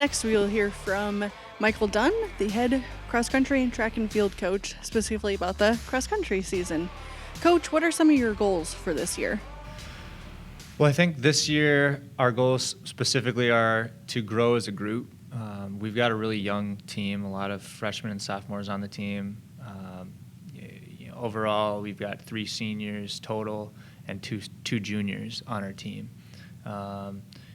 Next, we will hear from Michael Dunn, the head cross country and track and field coach, specifically about the cross country season. Coach, what are some of your goals for this year? Well, I think this year our goals specifically are to grow as a group. We've got a really young team, a lot of freshmen and sophomores on the team. Overall, we've got 3 seniors total and two juniors on our team.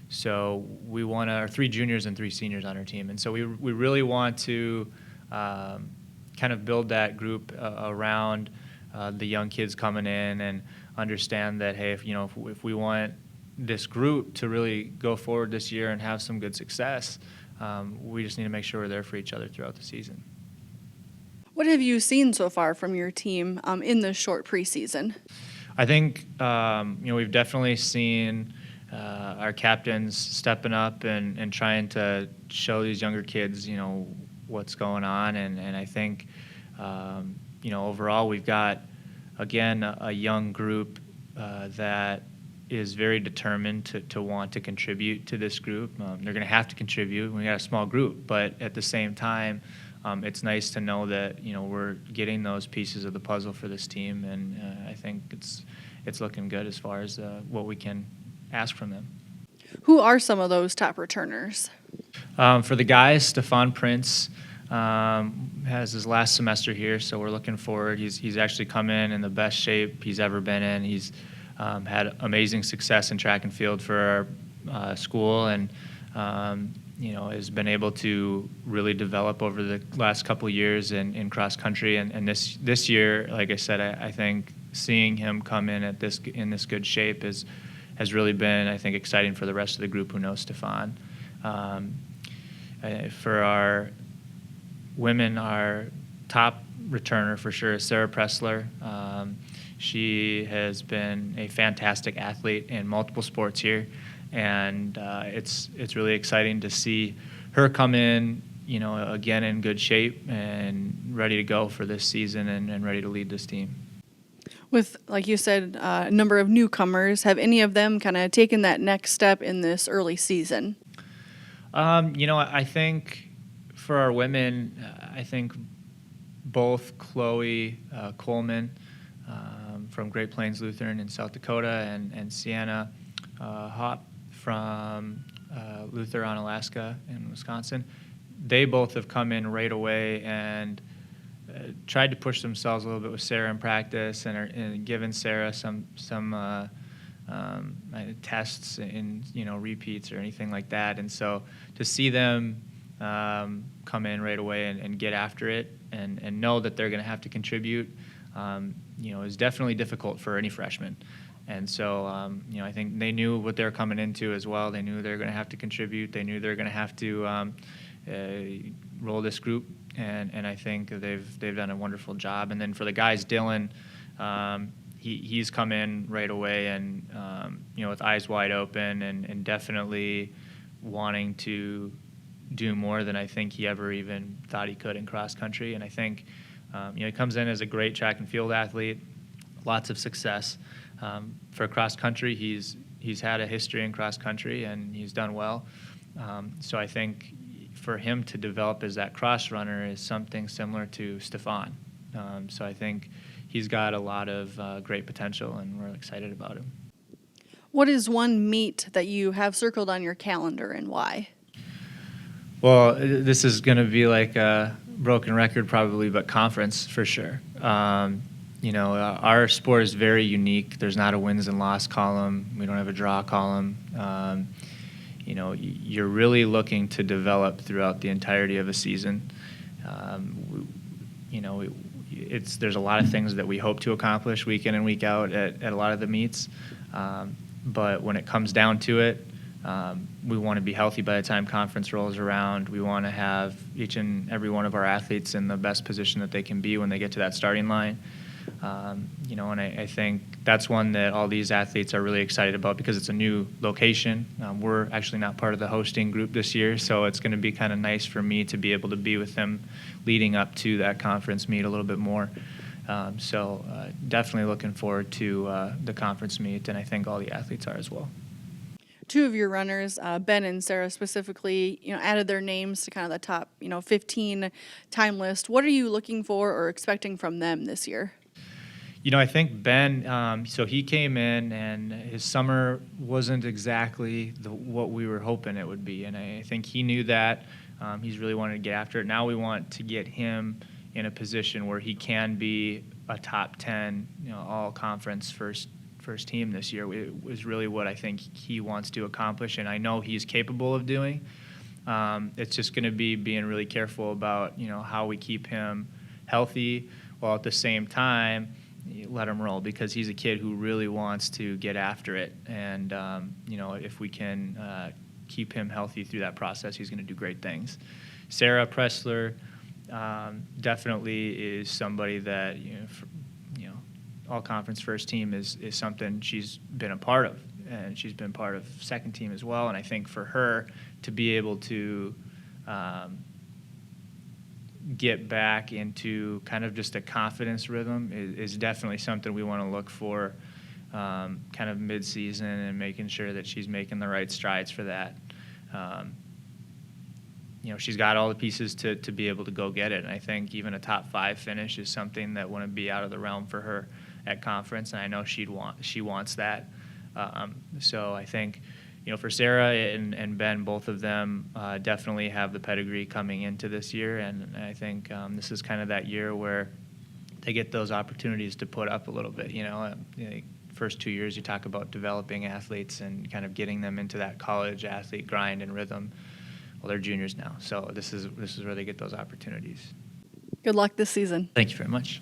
So we want our 3 juniors and 3 seniors on our team, and so we really want to kind of build that group around the young kids coming in and understand that, hey, if we want this group to really go forward this year and have some good success, we just need to make sure we're there for each other throughout the season. What have you seen so far from your team in this short preseason? I think we've definitely seen our captains stepping up and trying to show these younger kids what's going on, and I think overall we've got again a young group that is very determined to want to contribute to this group. They're going to have to contribute. We got a small group, but at the same time, it's nice to know that we're getting those pieces of the puzzle for this team, and I think it's looking good as far as what we can ask from them. Who are some of those top returners? For the guys, Stefan Prince has his last semester here, so we're looking forward. He's actually come in the best shape he's ever been in. He's had amazing success in track and field for our school, and has been able to really develop over the last couple of years in cross country. And this year, like I said, I think seeing him come in in this good shape has really been, I think, exciting for the rest of the group who knows Stefan. For our women, our top returner for sure is Sarah Pressler. She has been a fantastic athlete in multiple sports here, and it's really exciting to see her come in, again in good shape and ready to go for this season and ready to lead this team. With, like you said, a number of newcomers, have any of them kind of taken that next step in this early season? I think for our women, I think both Chloe Coleman from Great Plains Lutheran in South Dakota and Sienna Hopp from Luther on Alaska in Wisconsin, they both have come in right away and tried to push themselves a little bit with Sarah in practice and given Sarah some tests in repeats or anything like that. And so to see them come in right away and get after it and know that they're going to have to contribute, is definitely difficult for any freshman. And so, I think they knew what they were coming into as well. They knew they were going to have to contribute. They knew they were going to have to roll this group, and I think they've done a wonderful job. And then for the guys, Dylan, he's come in right away and with eyes wide open and definitely wanting to do more than I think he ever even thought he could in cross country. And I think he comes in as a great track and field athlete, lots of success. For cross country, he's had a history in cross country and he's done well. So I think for him to develop as that cross runner is something similar to Stefan. So I think he's got a lot of great potential, and we're excited about him. What is one meet that you have circled on your calendar, and why? Well, this is going to be like a broken record probably, but conference for sure. Our sport is very unique. There's not a wins and loss column. We don't have a draw column. You're really looking to develop throughout the entirety of a season. There's a lot of things that we hope to accomplish week in and week out at a lot of the meets. But when it comes down to it, we want to be healthy by the time conference rolls around. We want to have each and every one of our athletes in the best position that they can be when they get to that starting line. And I think that's one that all these athletes are really excited about because it's a new location. We're actually not part of the hosting group this year, so it's going to be kind of nice for me to be able to be with them leading up to that conference meet a little bit more. So definitely looking forward to the conference meet, and I think all the athletes are as well. two of your runners, Ben and Sarah specifically, added their names to kind of the top, 15 time list. What are you looking for or expecting from them this year? I think Ben, so he came in and his summer wasn't exactly what we were hoping it would be. And I think he knew that. He's really wanted to get after it. Now we want to get him in a position where he can be a top 10, all conference first team this year. It was really what I think he wants to accomplish, and I know he's capable of doing. It's just going to be being really careful about, how we keep him healthy while at the same time let him roll, because he's a kid who really wants to get after it. And, if we can keep him healthy through that process, he's going to do great things. Sarah Pressler definitely is somebody that, all conference first team is something she's been a part of, and she's been part of second team as well. And I think for her to be able to get back into kind of just a confidence rhythm is definitely something we want to look for kind of mid-season, and making sure that she's making the right strides for that. She's got all the pieces to be able to go get it. And I think even a top 5 finish is something that wouldn't be out of the realm for her at conference, and I know she wants that. So I think, for Sarah and Ben, both of them definitely have the pedigree coming into this year, and I think this is kind of that year where they get those opportunities to put up a little bit. First 2 years you talk about developing athletes and kind of getting them into that college athlete grind and rhythm. Well, they're juniors now, so this is where they get those opportunities. Good luck this season. Thank you very much.